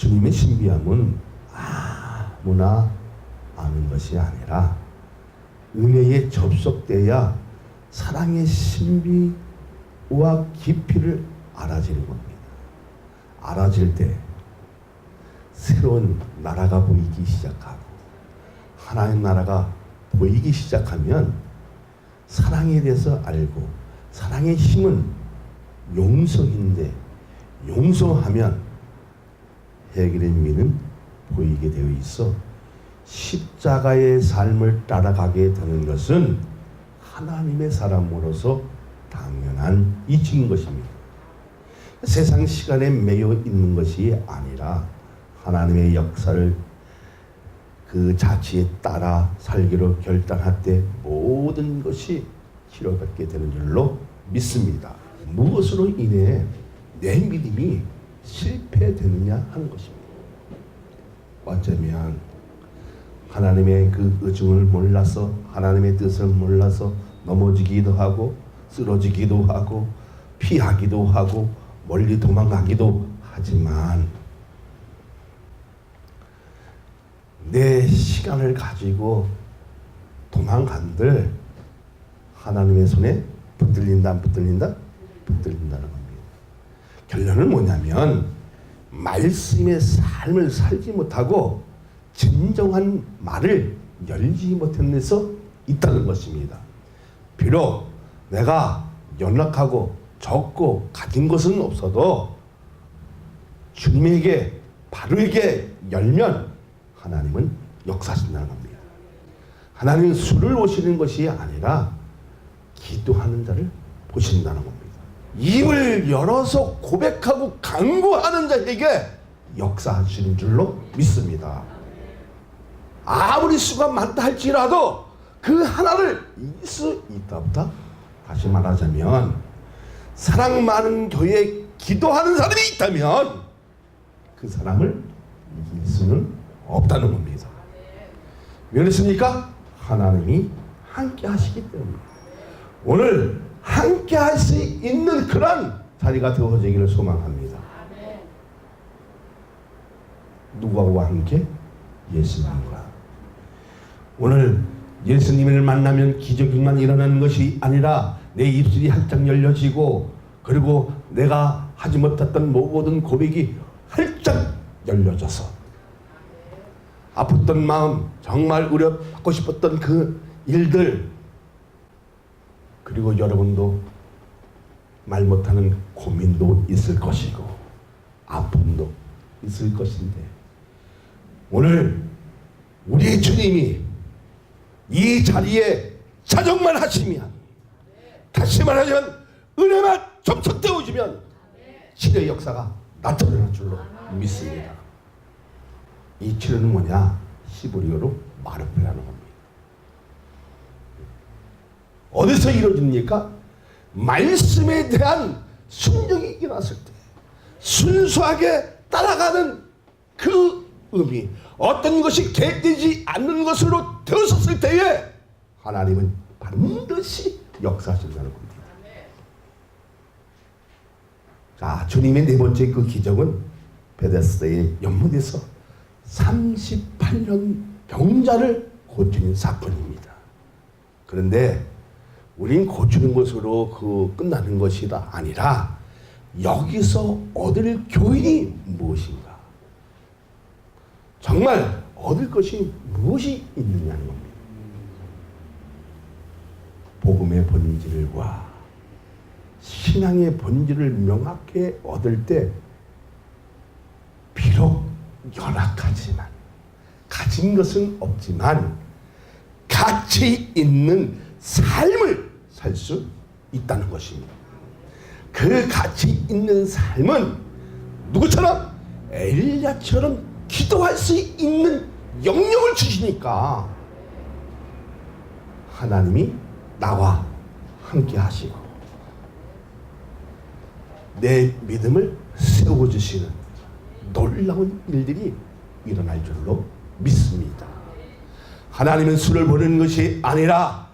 주님의 신비함은 아무나 아는 것이 아니라 은혜에 접속돼야 사랑의 신비와 깊이를 알아지는 겁니다. 알아질 때 새로운 나라가 보이기 시작하고 하나님 나라가 보이기 시작하면 사랑에 대해서 알고, 사랑의 힘은 용서인데 용서하면 해결의 미는 보이게 되어 있어 십자가의 삶을 따라가게 되는 것은 하나님의 사람으로서 당연한 이치인 것입니다. 세상 시간에 매여 있는 것이 아니라 하나님의 역사를 그 자치에 따라 살기로 결단할 때 모든 것이 치료받게 되는 줄로 믿습니다. 무엇으로 인해 내 믿음이 실패되느냐 하는 것입니다. 어쩌면 하나님의 그 의중을 몰라서, 하나님의 뜻을 몰라서 넘어지기도 하고 쓰러지기도 하고 피하기도 하고 멀리 도망가기도 하지만 내 시간을 가지고 도망간들 하나님의 손에 붙들린다 안 붙들린다? 붙들린다는 겁니다. 결론은 뭐냐면 말씀의 삶을 살지 못하고 진정한 말을 열지 못한 데서 있다는 것입니다. 비록 내가 연락하고 적고 가진 것은 없어도 주님에게 바르게 열면 하나님은 역사하신다는 겁니다. 하나님은 수를 보시는 것이 아니라 기도하는 자를 보신다는 겁니다. 입을 열어서 고백하고 간구하는 자에게 역사하시는 줄로 믿습니다. 아무리 수가 많다 할지라도 그 하나를 이길 수 있다보다, 다시 말하자면 사랑 많은 교회에 기도하는 사람이 있다면 그 사람을 이길 수는 없다는 겁니다. 왜 그렇습니까? 하나님이 함께 하시기 때문에. 오늘 함께 할 수 있는 그런 자리가 되어지기를 소망합니다. 누구와 함께? 예수님과. 오늘 예수님을 만나면 기적만 일어나는 것이 아니라 내 입술이 활짝 열려지고, 그리고 내가 하지 못했던 모든 고백이 활짝 열려져서 아팠던 마음, 정말 의뢰받고 싶었던 그 일들, 그리고 여러분도 말 못하는 고민도 있을 것이고 아픔도 있을 것인데, 오늘 우리 주님이 이 자리에 자정만 하시면, 다시 말하면 은혜만 접촉되어지면 치료의 역사가 나타나는 줄로 믿습니다. 이 치료는 뭐냐? 히브리어로 마르페라는 겁니다. 어디서 이루어집니까? 말씀에 대한 순종이 일어났을 때, 순수하게 따라가는 그 의미, 어떤 것이 개되지 않는 것으로 되었을 때에 하나님은 반드시 역사하신다는 겁니다. 자, 주님의 네 번째 그 기적은 베데스다의 연못에서 38년 병자를 고치는 사건입니다. 그런데 우린 고치는 것으로 끝나는 것이 아니라 여기서 얻을 교훈이 무엇인가? 정말 얻을 것이 무엇이 있느냐는 겁니다. 복음의 본질과 신앙의 본질을 명확히 얻을 때 비록 연약하지만, 가진 것은 없지만 가치 있는 삶을 살 수 있다는 것입니다. 그 가치 있는 삶은 누구처럼? 엘리야처럼 기도할 수 있는 영역을 주시니까 하나님이 나와 함께 하시고 내 믿음을 세워주시는 놀라운 일들이 일어날 줄로 믿습니다. 하나님은 수를 보는 것이 아니라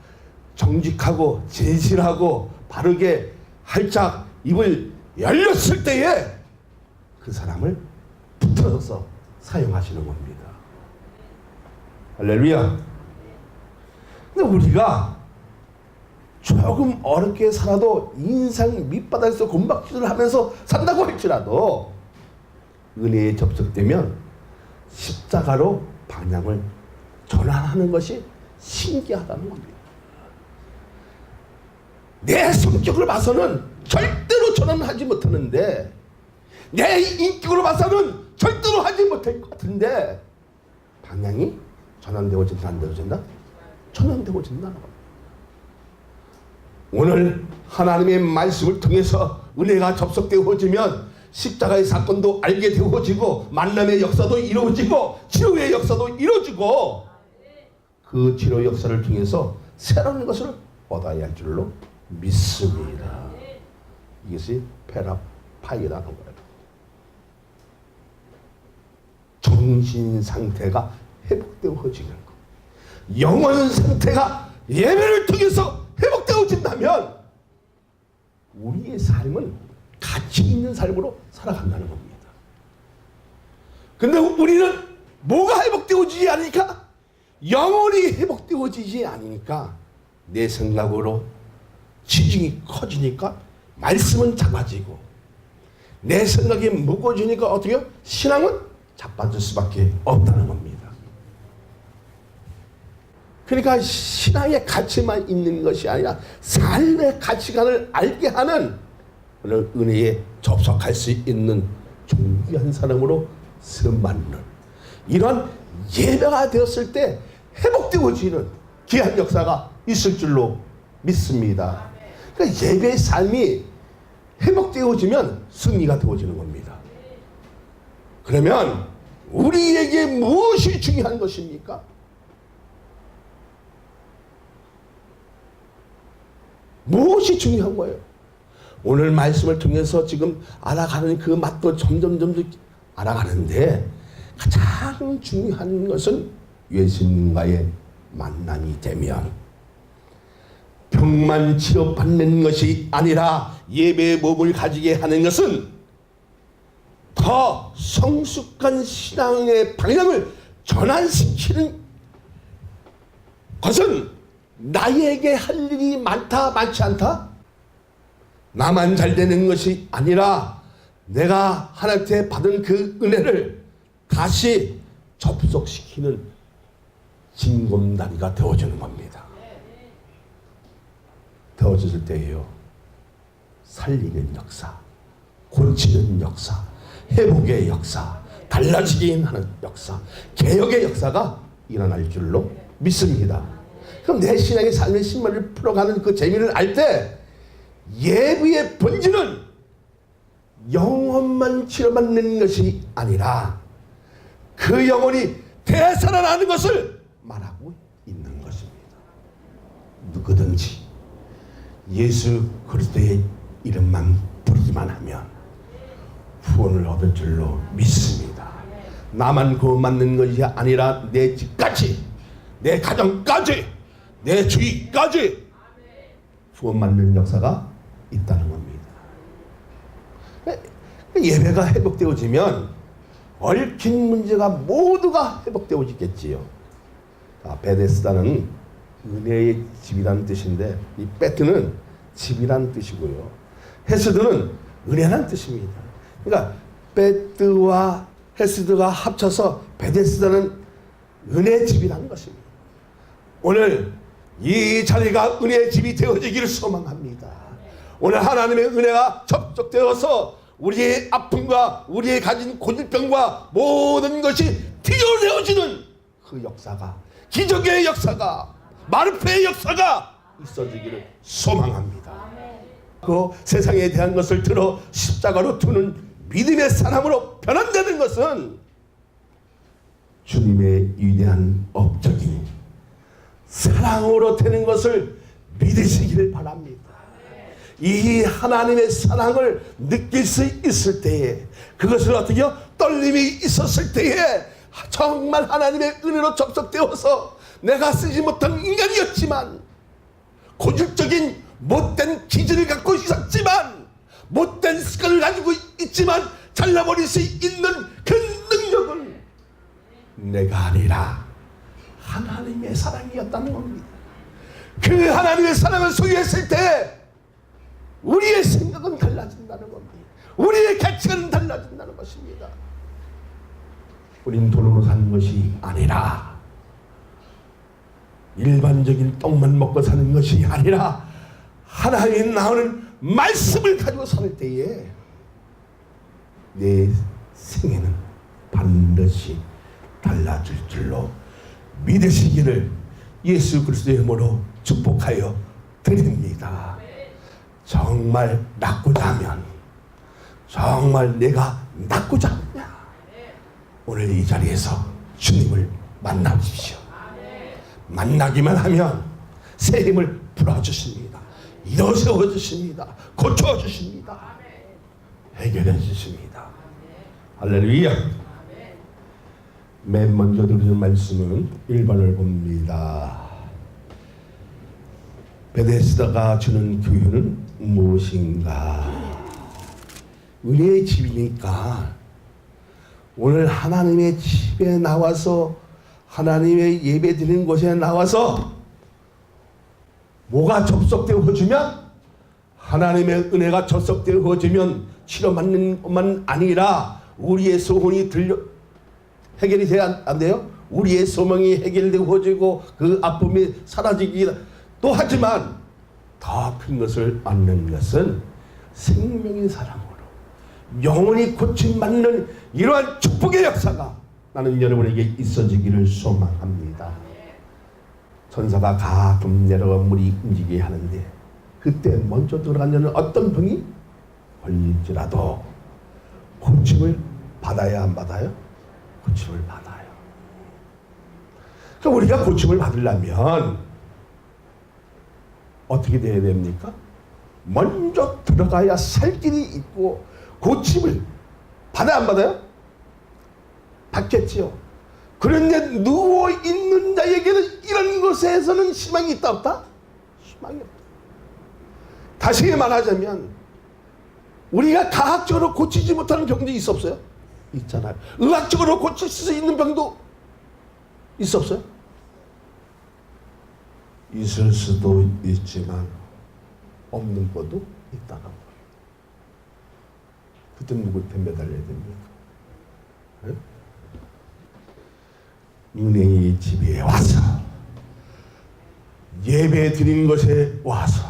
정직하고 진실하고 바르게 활짝 입을 열렸을 때에 그 사람을 붙들어 틀어서 사용하시는 겁니다. 할렐루야. 근데 우리가 조금 어렵게 살아도 인생 밑바닥에서 곤박질을 하면서 산다고 할지라도 은혜에 접속되면 십자가로 방향을 전환하는 것이 신기하다는 겁니다. 내 성격을 봐서는 절대로 전환하지 못하는데, 내 인격으로 봐서는 절대로 하지 못할 것 같은데 방향이 전환되어진다, 안 되어진다? 전환되어진다는 겁니다. 오늘 하나님의 말씀을 통해서 은혜가 접속되어지면 십자가의 사건도 알게 되어지고, 만남의 역사도 이루어지고, 치료의 역사도 이루어지고, 그 치료 역사를 통해서 새로운 것을 얻어야 할 줄로 믿습니다. 이것이 페라파이라는 거예요. 정신 상태가 회복되어지는 것, 영혼 상태가 예배를 통해서 회복되어진다면 우리의 삶은 가치 있는 삶으로 살아간다는 겁니다. 근데 우리는 뭐가 회복되어지지 않으니까? 영혼이 회복되어지지 않으니까 내 생각으로 치중이 커지니까 말씀은 작아지고, 내 생각이 무거워지니까 어떻게 해요? 신앙은 자빠질 수밖에 없다는 겁니다. 그러니까 신앙의 가치만 있는 것이 아니라 삶의 가치관을 알게 하는 오늘 은혜에 접속할 수 있는 존귀한 사람으로 서받는 이런 예배가 되었을 때 회복되어지는 귀한 역사가 있을 줄로 믿습니다. 그러니까 예배의 삶이 회복되어지면 승리가 되어지는 겁니다. 그러면 우리에게 무엇이 중요한 것입니까? 무엇이 중요한 거예요? 오늘 말씀을 통해서 지금 알아가는 그 맛도 점점 알아가는데, 가장 중요한 것은 예수님과의 만남이 되면 병만 치료받는 것이 아니라 예배의 몸을 가지게 하는 것은 더 성숙한 신앙의 방향을 전환시키는 것은 나에게 할 일이 많다 많지 않다? 나만 잘 되는 것이 아니라 내가 하나님께 받은 그 은혜를 다시 접속시키는 징검다리가 되어주는 겁니다. 되어졌을 때에요, 살리는 역사, 고치는 역사, 회복의 역사, 달라지게 하는 역사, 개혁의 역사가 일어날 줄로 믿습니다. 그럼 내 신앙의 삶의 신발을 풀어가는 그 재미를 알 때 예배의 본질은 영혼만 치료받는 것이 아니라 그 영혼이 되살아나는 것을 말하고 있는 것입니다. 누구든지 예수 그리스도의 이름만 부르기만 하면 구원을 얻을 줄로 믿습니다. 나만 구원받는 것이 아니라 내 집까지, 내 가정까지, 내 주위까지 구원받는 역사가 있다는 겁니다. 예배가 회복되어지면 얽힌 문제가 모두가 회복되어지겠지요. 베데스다는 은혜의 집이라는 뜻인데, 이 베트는 집이라는 뜻이고요, 헤스드는 은혜라는 뜻입니다. 그러니까 베트와 헤스드가 합쳐서 베데스다는 은혜의 집이라는 것입니다. 오늘 이 자리가 은혜의 집이 되어지기를 소망합니다. 오늘 하나님의 은혜가 접촉되어서 우리의 아픔과 우리의 가진 고질병과 모든 것이 치료되어지는 그 역사가, 기적의 역사가, 마르페의 역사가 있어지기를 소망합니다. 그 세상에 대한 것을 들어 십자가로 두는 믿음의 사람으로 변환되는 것은 주님의 위대한 업적이 사랑으로 되는 것을 믿으시기를 바랍니다. 이 하나님의 사랑을 느낄 수 있을 때에, 그것을 어떻게 떨림이 있었을 때에 정말 하나님의 은혜로 접속되어서 내가 쓰지 못한 인간이었지만, 고질적인 못된 기질을 갖고 있었지만, 못된 습관을 가지고 있지만 잘라버릴 수 있는 그 내가 아니라 하나님의 사랑이었다는 겁니다. 그 하나님의 사랑을 소유했을 때 우리의 생각은 달라진다는 겁니다. 우리의 가치는 달라진다는 것입니다. 우린 돈으로 사는 것이 아니라, 일반적인 떡만 먹고 사는 것이 아니라 하나님이 나오는 말씀을 가지고 살 때에 내 생애는 반드시 달라질 줄로 믿으시기를 예수 그리스도의 이름으로 축복하여 드립니다. 정말 낫고자 하면, 정말 내가 낫고자 하느냐, 오늘 이 자리에서 주님을 만나주십시오. 만나기만 하면 새 힘을 불어주십니다. 일어세워 주십니다. 고쳐주십니다. 해결해 주십니다. 할렐루야. 맨 먼저 드리는 말씀은 1번을 봅니다. 베데스다가 주는 교훈은 무엇인가? 은혜의 집이니까 오늘 하나님의 집에 나와서, 하나님의 예배 드리는 곳에 나와서 뭐가 접속되어지면, 하나님의 은혜가 접속되어지면 치료받는 것만 아니라 우리의 소원이 해결이 돼야 안 돼요? 우리의 소망이 해결되어지고 그 아픔이 사라지기 또 하지만, 더 큰 것을 얻는 것은 생명의 사랑으로 영원히 고침받는 이러한 축복의 역사가 나는 여러분에게 있어지기를 소망합니다. 천사가 가끔 내려가 물이 움직이게 하는데, 그때 먼저 들어가는 어떤 병이 걸릴지라도 고침을 받아야 안 받아요? 고침을 받아요. 그러니까 우리가 고침을 받으려면 어떻게 돼야 됩니까? 먼저 들어가야 살 길이 있고, 고침을 받아야 안 받아요? 받겠지요. 그런데 누워있는 자에게는 이런 것에서는 희망이 있다 없다? 희망이 없다. 다시 말하자면 우리가 과학적으로 고치지 못하는 병도 있어 없어요? 있잖아요. 의학적으로 고칠 수 있는 병도 있어 없어요? 있을 수도 있지만 없는 것도 있다는 거예요. 그때 누구한테 매달려야 됩니까? 네? 은혜의 집에 와서, 예배 드린 것에 와서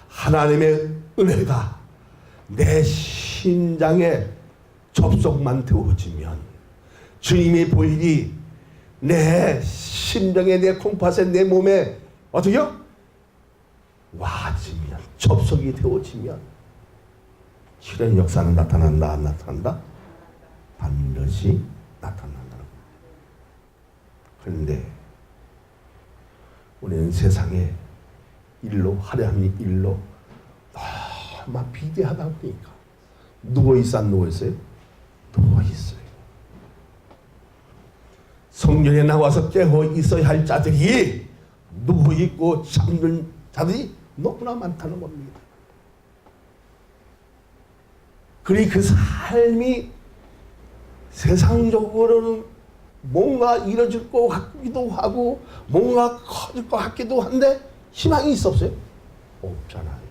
하나님의 은혜가 내 심장에 접속만 되어지면, 주님의 보혈이 내 심장에, 내 콩팥에, 내 몸에 어떻게요? 와지면, 접속이 되어지면 치료의 역사는 나타난다, 안 나타난다? 반드시 나타난다는 겁니다. 그런데 우리는 세상에 일로, 화려함이 일로 너무 비대하다 보니까 누워있어 안 누워있어요? 누워있어요. 성전에 나와서 깨어 있어야 할 자들이 누워있고 잠든 자들이 너무나 많다는 겁니다. 그리고 그 삶이 세상적으로는 뭔가 이뤄질 것 같기도 하고 뭔가 커질 것 같기도 한데 희망이 있어 없어요? 없잖아요.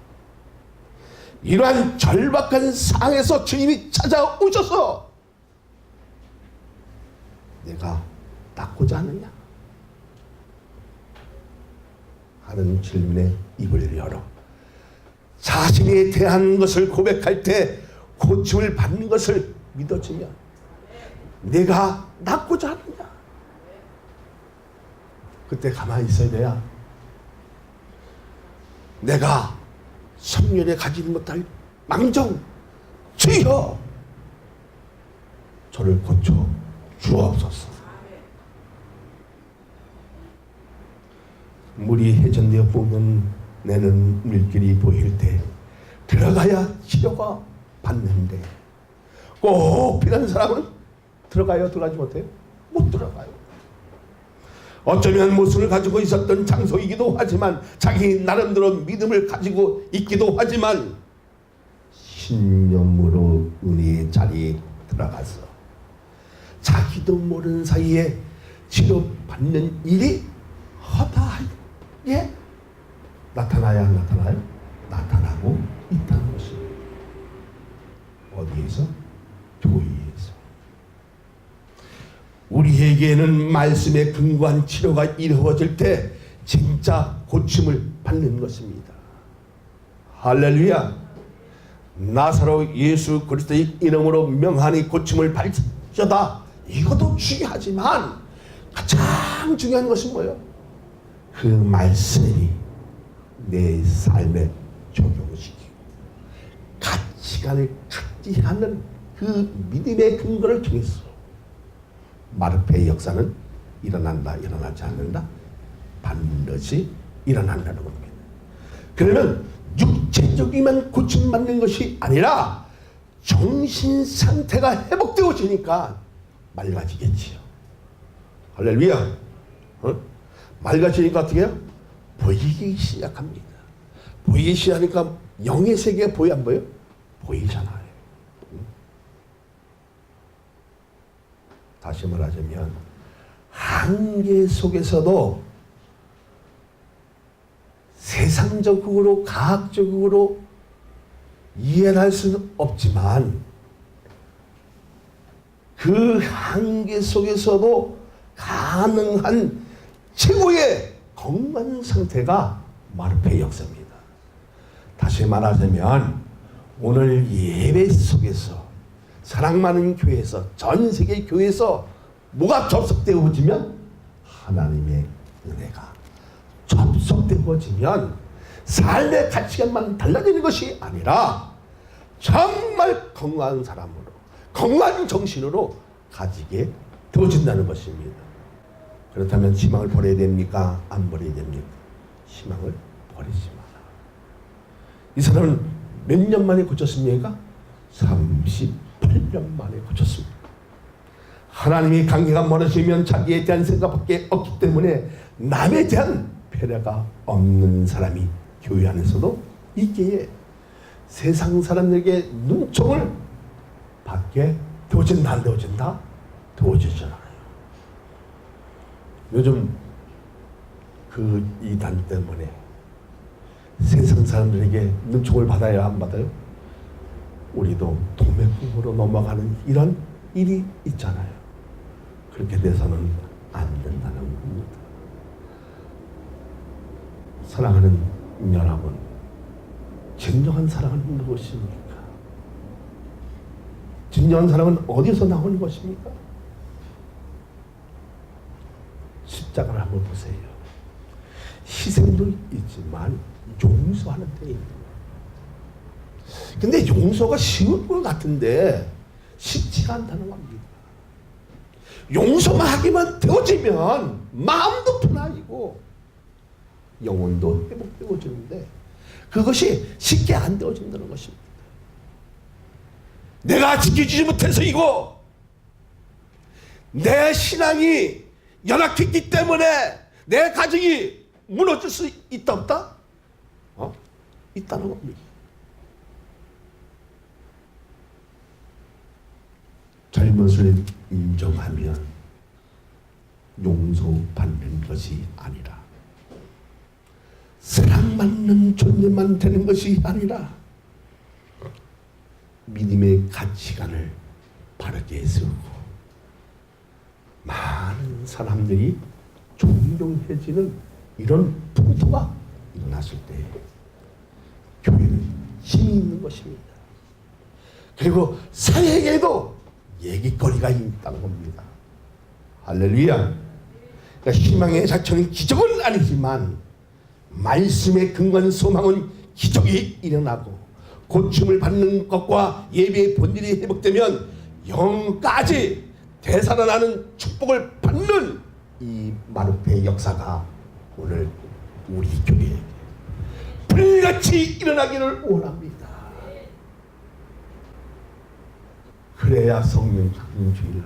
이러한 절박한 상황에서 주님이 찾아오셔서 내가 낫고자 하느냐 하는 질문에 입을 열어 자신에 대한 것을 고백할 때 고침을 받는 것을 믿어지면 내가 낫고자 하느냐, 그때 가만히 있어야 돼야 내가 성령에 가지지 못할 망정 주여 저를 고쳐 주옵소서. 물이 회전되어 보면 내는 물길이 보일 때 들어가야 치료가 받는데 꼭 필요한 사람은 들어가요? 들어가지 못해요? 못 들어가요. 어쩌면 모습을 가지고 있었던 장소이기도 하지만 자기 나름대로 믿음을 가지고 있기도 하지만 신념으로 은혜의 자리에 들어가서 자기 알지도 모르는 사이에 치료받는 일이 허다하게 나타나야 안 나타나요? 나타나고 있다는 것입니다. 어디에서? 교회에서. 우리에게는 말씀에 근거한 치료가 이루어질 때 진짜 고침을 받는 것입니다. 할렐루야. 나사로 예수 그리스도의 이름으로 명하니 고침을 받을지어다. 이것도 중요하지만 가장 중요한 것은 뭐예요? 그 말씀이 내 삶에 적용시키고 가치관을 갖지 않는 그 믿음의 근거를 통해서 마르페의 역사는 일어난다, 일어나지 않는다? 반드시 일어난다는 겁니다. 그러면 육체적이만 고침받는 것이 아니라 정신 상태가 회복되어지니까 맑아지겠지요. 할렐루야. 맑아지니까 어떻게 해요? 보이기 시작합니다. 보이기 시작하니까 영의 세계가 보여 안 보여? 보이잖아요. 다시 말하자면 한계 속에서도 세상적으로 과학적으로 이해를 할 수는 없지만 그 한계 속에서도 가능한 최고의 건강 상태가 마르페의 역사입니다. 다시 말하자면 오늘 예배 속에서 사랑 많은 교회에서 전 세계 교회에서 뭐가 접속되어지면 하나님의 은혜가 접속되어지면 삶의 가치관만 달라지는 것이 아니라 정말 건강한 사람으로 건강한 정신으로 가지게 되어진다는 것입니다. 그렇다면 희망을 버려야 됩니까? 안 버려야 됩니까? 희망을 버리지 마라. 이 사람은 몇 년 만에 고쳤습니까? 38년 만에 고쳤습니다. 하나님이 관계가 멀어지면 자기에 대한 생각밖에 없기 때문에 남에 대한 배려가 없는 사람이 교회 안에서도 있기에 세상 사람들에게 눈총을 받게 되어진다, 안 되어진다? 되어지잖아요. 요즘 그 이단 때문에 세상 사람들에게 눈총을 받아야 안 받아요? 우리도 동맥경으로 넘어가는 이런 일이 있잖아요. 그렇게 돼서는 안 된다는 겁니다. 사랑하는 여러분, 진정한 사랑은 무엇입니까? 진정한 사랑은 어디서 나오는 것입니까? 십자가를 한번 보세요. 희생도 있지만 용서하는 데 있는 거예요. 근데 용서가 쉬운 것 같은데 쉽지가 않다는 겁니다. 용서만 하기만 되어지면 마음도 편안해지고 영혼도 회복되어지는데 그것이 쉽게 안 되어진다는 것입니다. 내가 지켜주지 못해서이고 내 신앙이 연약했기 때문에 내 가정이 무너질 수 있다 없다? 있다는 겁니다. 잘못을 인정하면 용서받는 것이 아니라 사랑받는 존재만 되는 것이 아니라 믿음의 가치관을 바르게 세우고 많은 사람들이 존경해지는 이런 풍토가 일어났을 때 교회는 힘이 있는 것입니다. 그리고 사회에도 얘기거리가 있다는 겁니다. 할렐루야. 그러니까 희망의 자체는 기적은 아니지만 말씀에 근거한 소망은 기적이 일어나고 고침을 받는 것과 예배의 본질이 회복되면 영까지 되살아나는 축복을 받는 이 마르페의 역사가 오늘 우리 교회에 불같이 일어나기를 원합니다. 그래야 성령 강림주일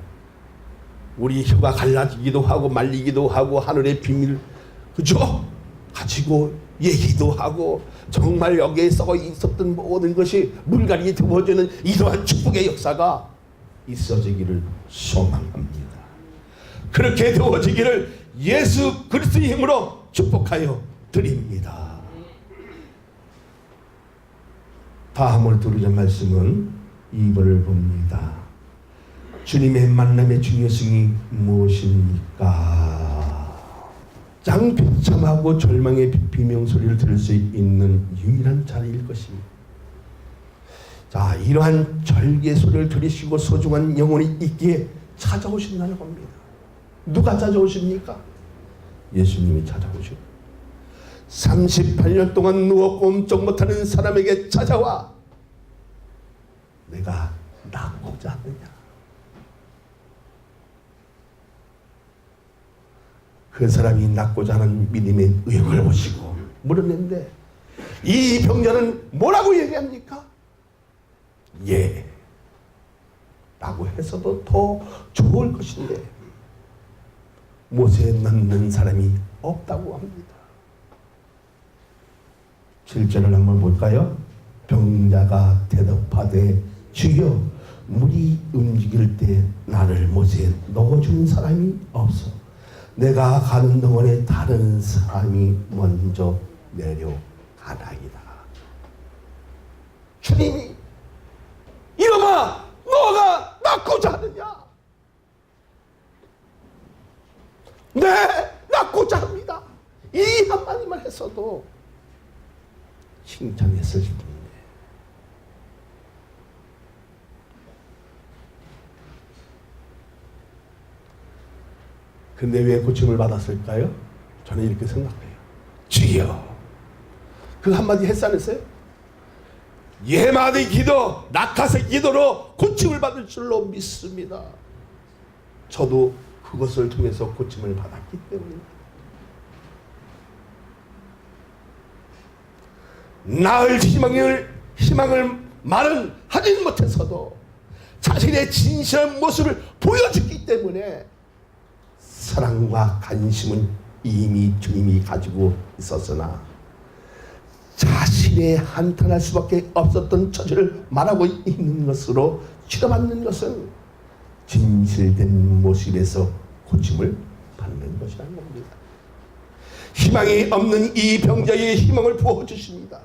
우리 혀가 갈라지기도 하고 말리기도 하고 하늘의 비밀 그죠? 가지고 얘기도 하고 정말 여기에 써 있었던 모든 것이 물갈이 되어지는 이러한 축복의 역사가 있어지기를 소망합니다. 그렇게 되어지기를 예수 그리스도의 힘으로 축복하여 드립니다. 다음을 두르는 말씀은 2번을 봅니다. 주님의 만남의 중요성이 무엇입니까? 가장 비참하고 절망의 비명소리를 들을 수 있는 유일한 자리일 것입니다. 자, 이러한 절개 소리를 들으시고 소중한 영혼이 있기에 찾아오신다는 겁니다. 누가 찾아오십니까? 예수님이 찾아오시고 38년 동안 누워 꼼짝 못하는 사람에게 찾아와 내가 낫고자 하느냐. 그 사람이 낫고자 하는 믿음의 의욕을 보시고 물었는데 이 병자는 뭐라고 얘기합니까? 예 라고 해서도 더 좋을 것인데 못에 넣는 사람이 없다고 합니다. 7절을 한번 볼까요? 병자가 대답하되 주여 물이 움직일 때 나를 못에 넣어준 사람이 없어 내가 가는 동안에 다른 사람이 먼저 내려가나이다. 주님이 이놈아 너가 낫고자 하느냐? 네 낫고자 합니다. 이 한마디만 했어도 칭찬했을 텐데 근데 왜 고침을 받았을까요? 저는 이렇게 생각해요. 주여 그 한마디 했지 않았어요? 예마의 기도, 낙하의 기도로 고침을 받을 줄로 믿습니다. 저도 그것을 통해서 고침을 받았기 때문입니다. 나을 희망을 말은 하진 못해서도 자신의 진실한 모습을 보여주기 때문에 사랑과 관심은 이미 주님이 가지고 있었으나 자신의 한탄할 수밖에 없었던 처지를 말하고 있는 것으로 치료받는 것은 진실된 모습에서 고침을 받는 것이라는 겁니다. 희망이 없는 이 병자의 희망을 부어주십니다.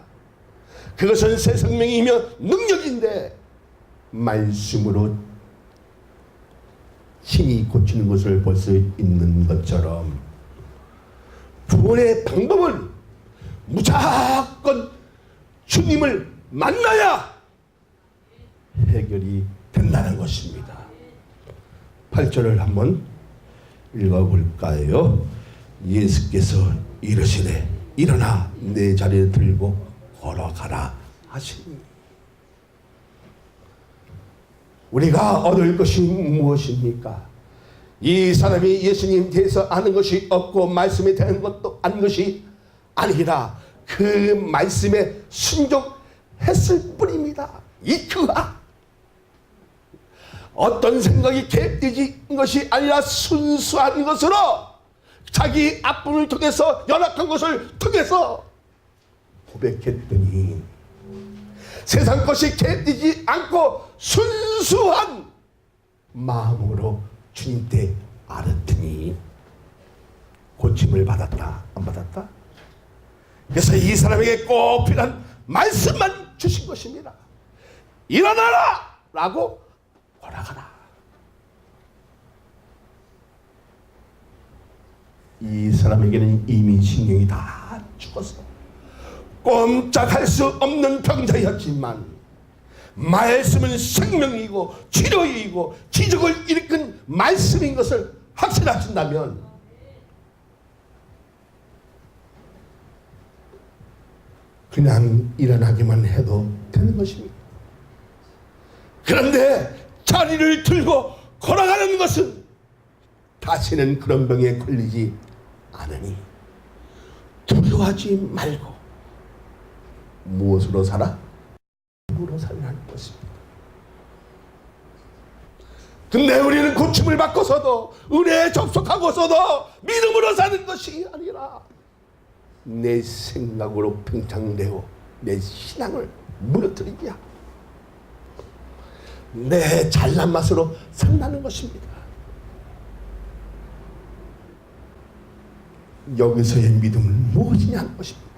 그것은 새 생명이며 능력인데 말씀으로 힘이 고치는 것을 볼 수 있는 것처럼 구원의 방법은 무조건 주님을 만나야 해결이 된다는 것입니다. 8절을 한번 읽어볼까요? 예수께서 이르시되 일어나 내 자리를 들고 걸어가라 하시니 우리가 얻을 것이 무엇입니까? 이 사람이 예수님에 대해서 아는 것이 없고 말씀에 대한 것도 아는 것이 아니라 그 말씀에 순종했을 뿐입니다. 이 그가 어떤 생각이 개입되는 것이 아니라 순수한 것으로 자기 아픔을 통해서 연약한 것을 통해서 고백했더니 세상 것이 개입되지 않고 순수한 마음으로 주님 때 알았더니 고침을 받았다. 안 받았다? 그래서 이 사람에게 꼭 필요한 말씀만 주신 것입니다. 일어나라! 라고 걸어가라. 이 사람에게는 이미 신경이 다 죽었어. 꼼짝할 수 없는 병자였지만 말씀은 생명이고 치료이고 기적을 일으킨 말씀인 것을 확신하신다면 그냥 일어나기만 해도 되는 것입니다. 그런데 자리를 들고 걸어가는 것은 다시는 그런 병에 걸리지 않으니 두려워하지 말고 무엇으로 살아? 믿음으로 살라는 것입니다. 근데 우리는 고침을 받고서도 은혜에 접속하고서도 믿음으로 사는 것이 아니라 내 생각으로 평창되어 내 신앙을 무너뜨리기야 내 잘난 맛으로 산다는 것입니다. 여기서의 믿음은 무엇이냐 하는 것입니다.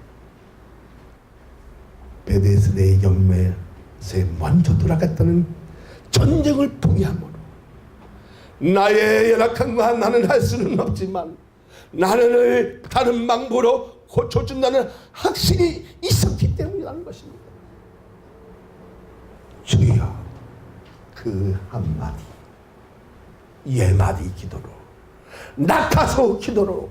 베데스다의 열매에 먼저 돌아갔다는 전쟁을 포기함으로 나의 연약함과 나는 할 수는 없지만 나는 다른 방법으로 고쳐준다는 확신이 있었기 때문이라는 것입니다. 주여, 그 한마디 예마디 기도로 낙하소 기도로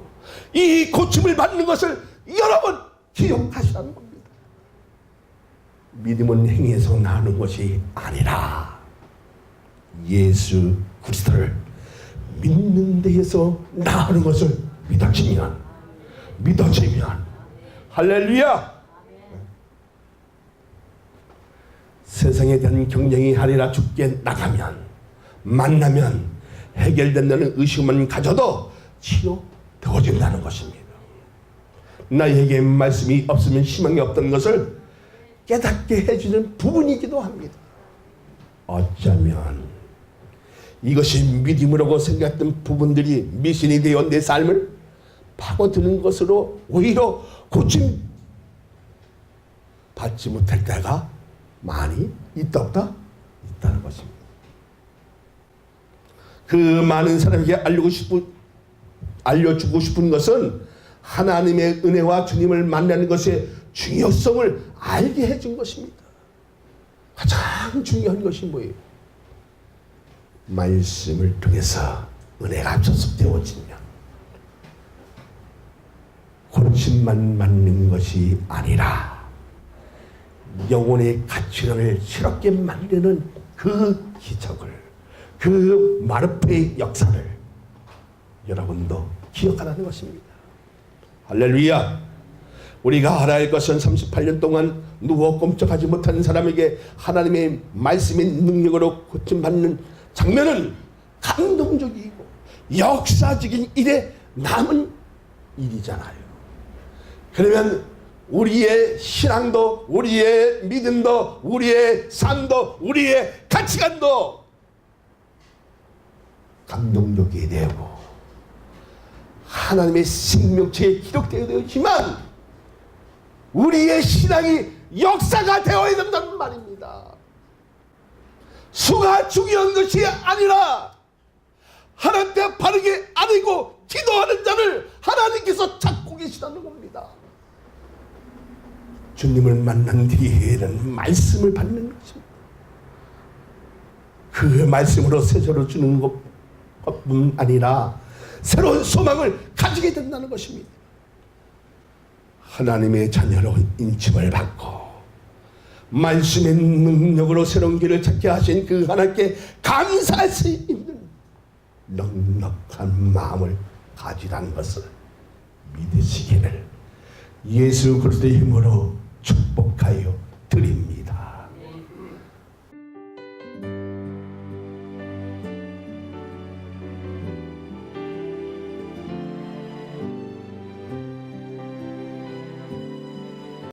이 고침을 받는 것을 여러분 기억하시라는 겁니다. 믿음은 행위에서 나오는 것이 아니라 예수 그리스도를 믿는 데에서 나오는 것을 믿어지면 할렐루야. 세상에 대한 경쟁이 하리라 죽게 나가면 만나면 해결된다는 의식만 가져도 치료되어진다는 것입니다. 나에게 말씀이 없으면 희망이 없다는 것을 깨닫게 해주는 부분이기도 합니다. 어쩌면 이것이 믿음이라고 생각했던 부분들이 미신이 되어 내 삶을 파고드는 것으로 오히려 고침 받지 못할 때가 많이 있다 없다? 있다는 것입니다. 그 많은 사람에게 알려주고 싶은 것은 하나님의 은혜와 주님을 만나는 것의 중요성을 알게 해준 것입니다. 가장 중요한 것이 뭐예요? 말씀을 통해서 은혜가 접속되어지면 고침만 받는 것이 아니라 영혼의 가치관을 새롭게 만드는 그 기적을, 그 마르페의 역사를 여러분도 기억하라는 것입니다. 할렐루야. 우리가 알아야 할 것은 38년 동안 누워 꼼짝하지 못하는 사람에게 하나님의 말씀의 능력으로 고침받는 장면은 감동적이고 역사적인 일에 남은 일이잖아요. 그러면 우리의 신앙도, 우리의 믿음도, 우리의 삶도, 우리의 가치관도 감동적이 되고 하나님의 생명체에 기록되어야 되지만 우리의 신앙이 역사가 되어야 된다는 말입니다. 수가 중요한 것이 아니라 하나님께 바르게 아니고 기도하는 자를 하나님께서 찾고 계시다는 겁니다. 주님을 만난 뒤에는 말씀을 받는 것입니다. 그 말씀으로 세조로 주는 것뿐 아니라 새로운 소망을 가지게 된다는 것입니다. 하나님의 자녀로 인침을 받고 말씀의 능력으로 새로운 길을 찾게 하신 그 하나님께 감사할 수 있는 넉넉한 마음을 가지라는 것을 믿으시기를 예수 그리스도의 힘으로 축복하여 드립니다.